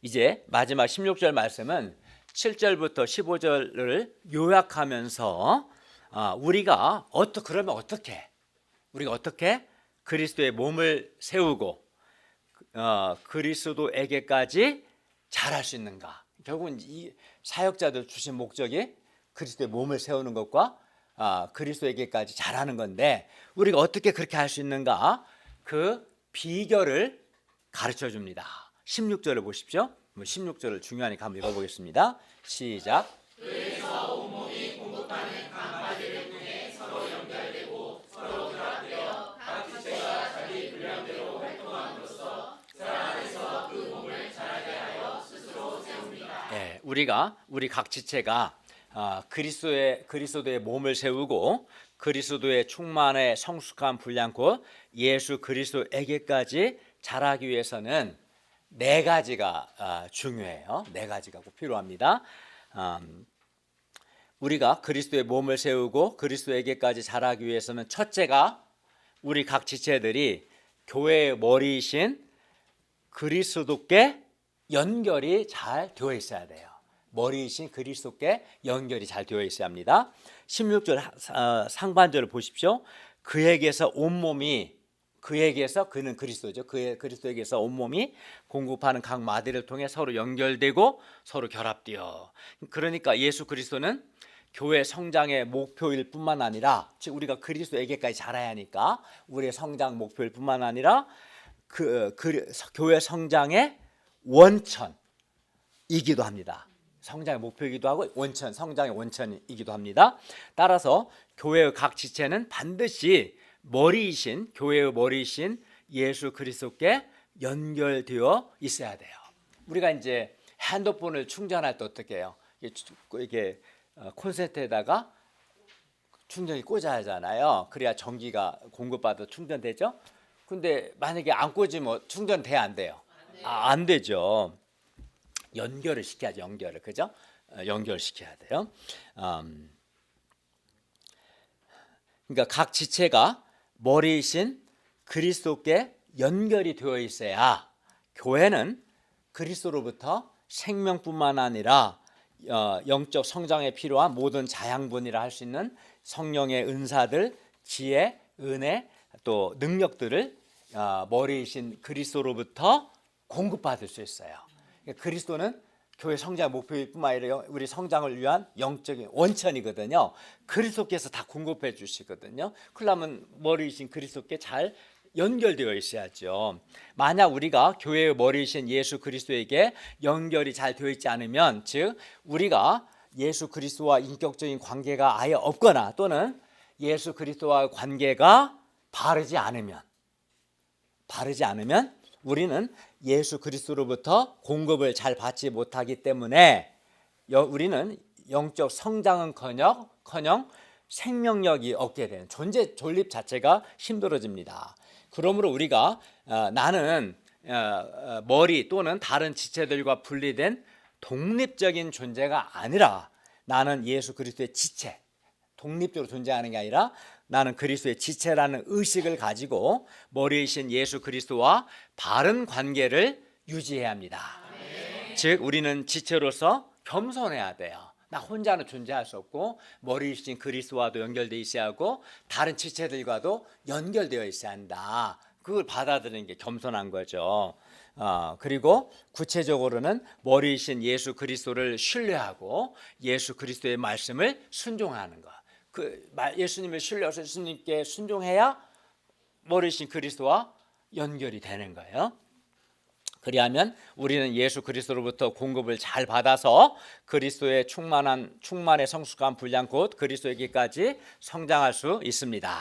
이제 마지막 16절 말씀은 7절부터 15절을 요약하면서 우리가 어떻게 그리스도의 몸을 세우고 그리스도에게까지 자랄 수 있는가? 결국은 이 사역자들 주신 목적이 그리스도의 몸을 세우는 것과 그리스도에게까지 자라는 건데 우리가 어떻게 그렇게 할 수 있는가? 그 비결을 가르쳐 줍니다. 16절을 보십시오. 16절을 중요하니까 한번 읽어보겠습니다. 시작. 그래서 온몸이 공급하는 간파제를 통해 서로 연결되고 서로 결합되어 각 지체가 자기 분량대로 활동함으로써 사랑 안에서 그 몸을 자라게 하여 스스로 세웁니다. 우리 각 지체가 그리스도의 몸을 세우고 그리스도의 충만의 성숙한 분량 곧 예수 그리스도에게까지 자라기 위해서는 네 가지가 중요해요. 네 가지가 꼭 필요합니다. 우리가 그리스도의 몸을 세우고 그리스도에게까지 자라기 위해서는 첫째가 우리 각 지체들이 교회의 머리이신 그리스도께 연결이 잘 되어 있어야 돼요. 머리이신 그리스도께 연결이 잘 되어 있어야 합니다. 16절 상반절을 보십시오. 그에게서 온몸이 그에게서 그는 그리스도죠. 그리스도에게서 온몸이 공급하는 각 마디를 통해 서로 연결되고 서로 결합되어. 그러니까 예수 그리스도는 교회 성장의 목표일 뿐만 아니라 즉 우리가 그리스도에게까지 자라야 하니까 우리의 성장 목표일 뿐만 아니라 교회 성장의 원천이기도 합니다. 성장의 목표이기도 하고 성장의 원천이기도 합니다. 따라서 교회의 각 지체는 반드시 교회의 머리이신 예수 그리스도께 연결되어 있어야 돼요. 우리가 이제 핸드폰을 충전할 때 어떻게 해요? 이게 콘센트에다가 충전기 꽂아야 하잖아요. 그래야 전기가 공급받아 충전되죠. 근데 만약에 안 꽂으면 충전돼 안 돼요? 안 되죠. 연결을 시켜야죠. 그죠? 연결시켜야 돼요. 그러니까 각 지체가 머리이신 그리스도께 연결이 되어 있어야 교회는 그리스도로부터 생명뿐만 아니라 영적 성장에 필요한 모든 자양분이라 할 수 있는 성령의 은사들, 지혜, 은혜, 또 능력들을 머리이신 그리스도로부터 공급받을 수 있어요. 그리스도는 교회 성장 목표일 뿐만 아니라 우리 성장을 위한 영적인 원천이거든요. 그리스도께서 다 공급해 주시거든요. 그러려면 머리이신 그리스도께 잘 연결되어 있어야죠. 만약 우리가 교회의 머리이신 예수 그리스도에게 연결이 잘 되어 있지 않으면, 즉 우리가 예수 그리스도와 인격적인 관계가 아예 없거나 또는 예수 그리스도와 관계가 바르지 않으면 우리는 예수 그리스도로부터 공급을 잘 받지 못하기 때문에 우리는 영적 성장은커녕 생명력이 없게 되는 존재 존립 자체가 힘들어집니다. 그러므로 우리가 나는 머리 또는 다른 지체들과 분리된 독립적인 존재가 아니라 나는 예수 그리스도의 지체, 독립적으로 존재하는 게 아니라 나는 그리스도의 지체라는 의식을 가지고 머리이신 예수 그리스도와 바른 관계를 유지해야 합니다. 즉 우리는 지체로서 겸손해야 돼요. 나 혼자는 존재할 수 없고 머리이신 그리스도와도 연결되어 있어야 하고 다른 지체들과도 연결되어 있어야 한다. 그걸 받아들이는 게 겸손한 거죠. 그리고 구체적으로는 머리이신 예수 그리스도를 신뢰하고 예수 그리스도의 말씀을 순종하는 것. 예수님을 신뢰해서 예수님께 순종해야 머리이신 그리스도와 연결이 되는 거예요. 그리하면 우리는 예수 그리스도로부터 공급을 잘 받아서 그리스도의 충만의 성숙한 분량 곧 그리스도에게까지 성장할 수 있습니다.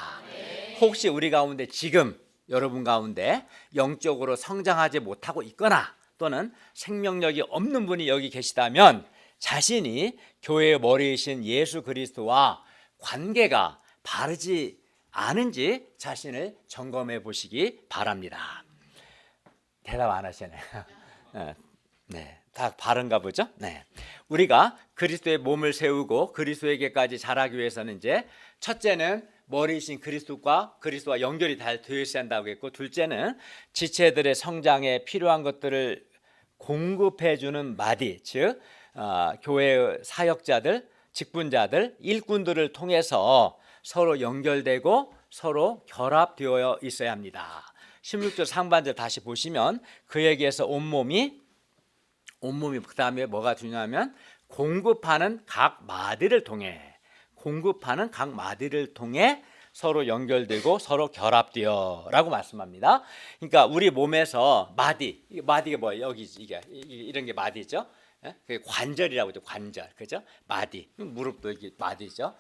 혹시 우리 가운데 지금 여러분 가운데 영적으로 성장하지 못하고 있거나 또는 생명력이 없는 분이 여기 계시다면 자신이 교회의 머리이신 예수 그리스도와 관계가 바르지 않은지 자신을 점검해 보시기 바랍니다. 대답 안 하시네요. 네, 다 바른가 보죠. 네, 우리가 그리스도의 몸을 세우고 그리스도에게까지 자라기 위해서는 이제 첫째는 머리이신 그리스도와 연결이 잘 되어 있어야 한다고 했고, 둘째는 지체들의 성장에 필요한 것들을 공급해 주는 마디, 즉 교회의 사역자들, 직분자들, 일꾼들을 통해서 서로 연결되고 서로 결합되어 있어야 합니다. 16절 상반절 다시 보시면 그에게서 온몸이 그 다음에 뭐가 중요하면 공급하는 각 마디를 통해 서로 연결되고 서로 결합되어 라고 말씀합니다. 그러니까 우리 몸에서 마디가 뭐예요? 여기 이런 게 마디죠. 관절이라고 하죠. 관절, 그죠? 마디, 무릎도 이게 마디죠.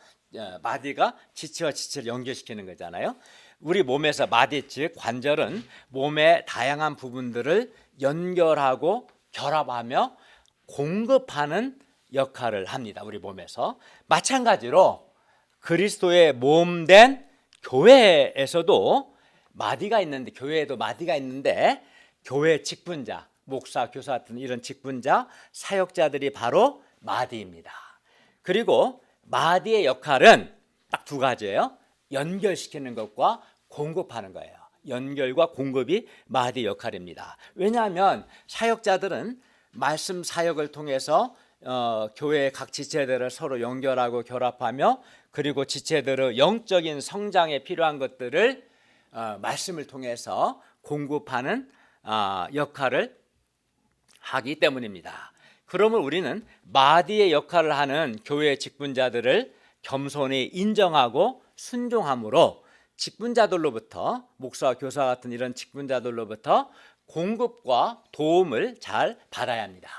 마디가 지체와 지체를 연결시키는 거잖아요. 우리 몸에서 마디, 즉 관절은 몸의 다양한 부분들을 연결하고 결합하며 공급하는 역할을 합니다. 우리 몸에서. 마찬가지로 그리스도의 몸된 교회에서도 마디가 있는데, 교회에도 마디가 있는데 교회 직분자, 목사, 교사 같은 이런 직분자, 사역자들이 바로 마디입니다. 그리고 마디의 역할은 딱 두 가지예요. 연결시키는 것과 공급하는 거예요. 연결과 공급이 마디 역할입니다. 왜냐하면 사역자들은 말씀 사역을 통해서 교회의 각 지체들을 서로 연결하고 결합하며 그리고 지체들의 영적인 성장에 필요한 것들을 말씀을 통해서 공급하는 역할을 하기 때문입니다. 그러면 우리는 마디의 역할을 하는 교회 직분자들을 겸손히 인정하고 순종함으로 직분자들로부터, 목사와 교사 같은 이런 직분자들로부터 공급과 도움을 잘 받아야 합니다.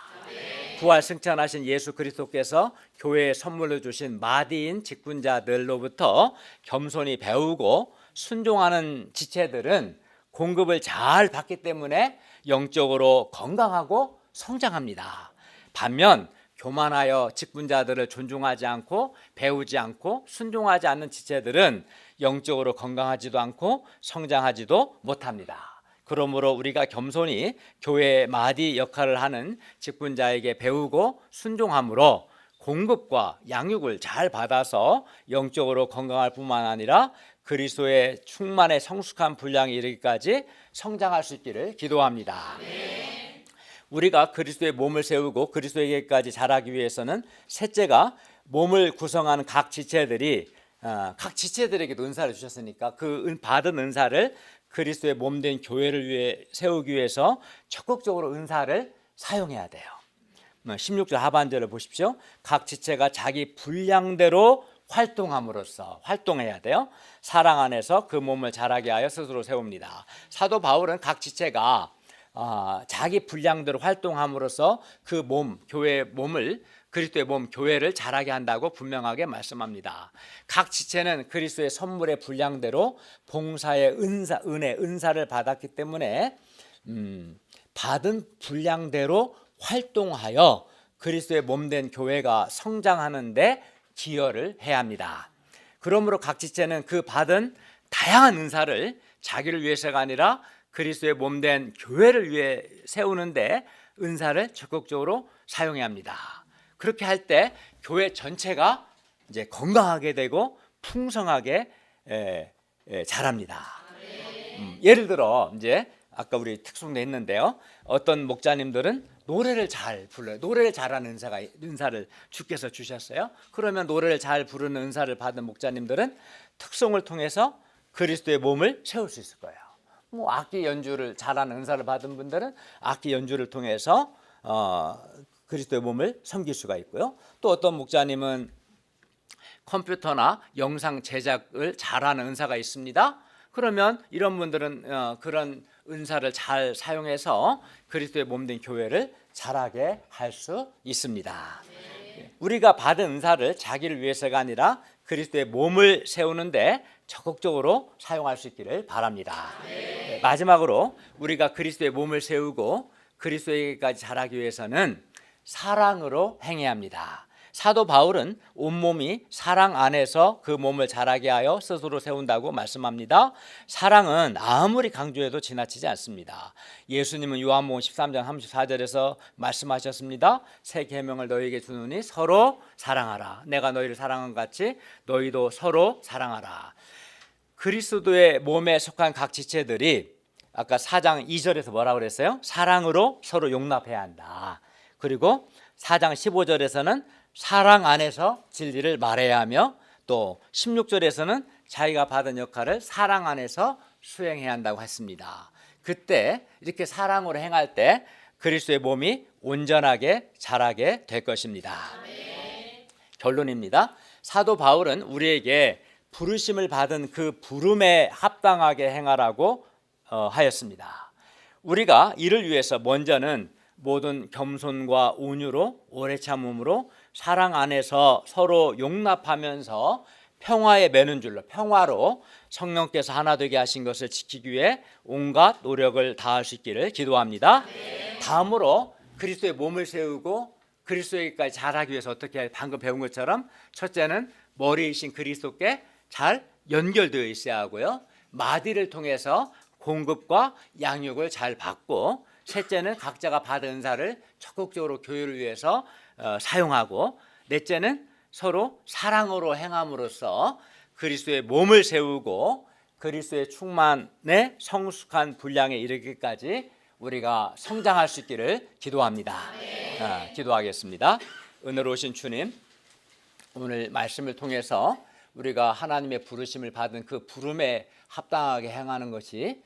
부활 승천하신 예수 그리스도께서 교회에 선물로 주신 마디인 직분자들로부터 겸손히 배우고 순종하는 지체들은 공급을 잘 받기 때문에 영적으로 건강하고 성장합니다. 반면 교만하여 직분자들을 존중하지 않고 배우지 않고 순종하지 않는 지체들은 영적으로 건강하지도 않고 성장하지도 못합니다. 그러므로 우리가 겸손히 교회의 마디 역할을 하는 직분자에게 배우고 순종함으로 공급과 양육을 잘 받아서 영적으로 건강할 뿐만 아니라 그리스도의 충만의 성숙한 분량에 이르기까지 성장할 수 있기를 기도합니다. 우리가 그리스도의 몸을 세우고 그리스도에게까지 자라기 위해서는 셋째가 몸을 구성하는 각 지체들에게도 은사를 주셨으니까 그 받은 은사를 그리스도의 몸된 교회를 위해 세우기 위해서 적극적으로 은사를 사용해야 돼요. 16절 하반절을 보십시오. 각 지체가 자기 분량대로 활동함으로써 활동해야 돼요. 사랑 안에서 그 몸을 자라게 하여 스스로 세웁니다. 사도 바울은 각 지체가 자기 분량대로 활동함으로써 그 몸, 교회의 몸을 그리스도의 몸 교회를 자라게 한다고 분명하게 말씀합니다. 각 지체는 그리스도의 선물의 분량대로 봉사의 은사를 받았기 때문에 받은 분량대로 활동하여 그리스도의 몸된 교회가 성장하는데 기여를 해야 합니다. 그러므로 각 지체는 그 받은 다양한 은사를 자기를 위해서가 아니라 그리스도의 몸된 교회를 위해 세우는데 은사를 적극적으로 사용해야 합니다. 그렇게 할 때 교회 전체가 이제 건강하게 되고 풍성하게 자랍니다. 예를 들어 이제 아까 우리 특송도 했는데요. 어떤 목자님들은 노래를 잘 불러요. 노래를 잘하는 은사를 주께서 주셨어요. 그러면 노래를 잘 부르는 은사를 받은 목자님들은 특송을 통해서 그리스도의 몸을 세울 수 있을 거예요. 악기 연주를 잘하는 은사를 받은 분들은 악기 연주를 통해서 그리스도의 몸을 섬길 수가 있고요. 또 어떤 목자님은 컴퓨터나 영상 제작을 잘하는 은사가 있습니다. 그러면 이런 분들은 그런 은사를 잘 사용해서 그리스도의 몸된 교회를 잘하게 할 수 있습니다. 우리가 받은 은사를 자기를 위해서가 아니라 그리스도의 몸을 세우는데 적극적으로 사용할 수 있기를 바랍니다. 마지막으로 우리가 그리스도의 몸을 세우고 그리스도에게까지 자라기 위해서는 사랑으로 행해야 합니다. 사도 바울은 온몸이 사랑 안에서 그 몸을 자라게 하여 스스로 세운다고 말씀합니다. 사랑은 아무리 강조해도 지나치지 않습니다. 예수님은 요한복음 13장 34절에서 말씀하셨습니다. 새 계명을 너희에게 주노니 서로 사랑하라. 내가 너희를 사랑한 같이 너희도 서로 사랑하라. 그리스도의 몸에 속한 각 지체들이 아까 4장 2절에서 뭐라고 그랬어요? 사랑으로 서로 용납해야 한다. 그리고 4장 15절에서는 사랑 안에서 진리를 말해야 하며 또 16절에서는 자기가 받은 역할을 사랑 안에서 수행해야 한다고 했습니다. 그때 이렇게 사랑으로 행할 때 그리스도의 몸이 온전하게 자라게 될 것입니다. 결론입니다. 사도 바울은 우리에게 부르심을 받은 그 부름에 합당하게 행하라고 하였습니다. 우리가 이를 위해서 먼저는 모든 겸손과 온유로 오래 참음으로 사랑 안에서 서로 용납하면서 평화에 매는 줄로 평화로 성령께서 하나 되게 하신 것을 지키기 위해 온갖 노력을 다할 수 있기를 기도합니다. 다음으로 그리스도의 몸을 세우고 그리스도에게까지 자라기 위해서 어떻게 방금 배운 것처럼 첫째는 머리이신 그리스도께 잘 연결되어 있어야 하고요. 마디를 통해서 공급과 양육을 잘 받고 셋째는 각자가 받은 은사를 적극적으로 교회를 위해서 사용하고 넷째는 서로 사랑으로 행함으로써 그리스도의 몸을 세우고 그리스도의 충만의 성숙한 분량에 이르기까지 우리가 성장할 수 있기를 기도합니다. 기도하겠습니다. 은혜로우신 주님, 오늘 말씀을 통해서 우리가 하나님의 부르심을 받은 그 부름에 합당하게 행하는 것이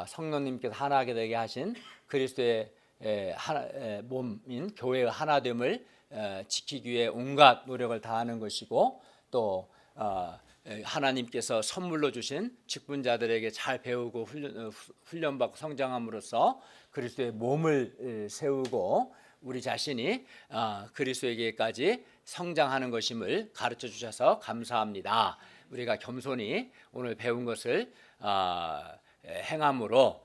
성령님께서 하나가 되게 하신 그리스도의 몸인 교회의 하나됨을 지키기 위해 온갖 노력을 다하는 것이고, 또 하나님께서 선물로 주신 직분자들에게 잘 배우고 훈련받고 성장함으로써 그리스도의 몸을 세우고 우리 자신이 그리스도에게까지 성장하는 것임을 가르쳐 주셔서 감사합니다. 우리가 겸손히 오늘 배운 것을 행함으로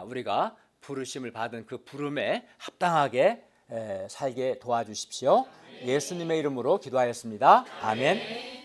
우리가 부르심을 받은 그 부름에 합당하게 살게 도와주십시오. 예수님의 이름으로 기도하였습니다. 아멘.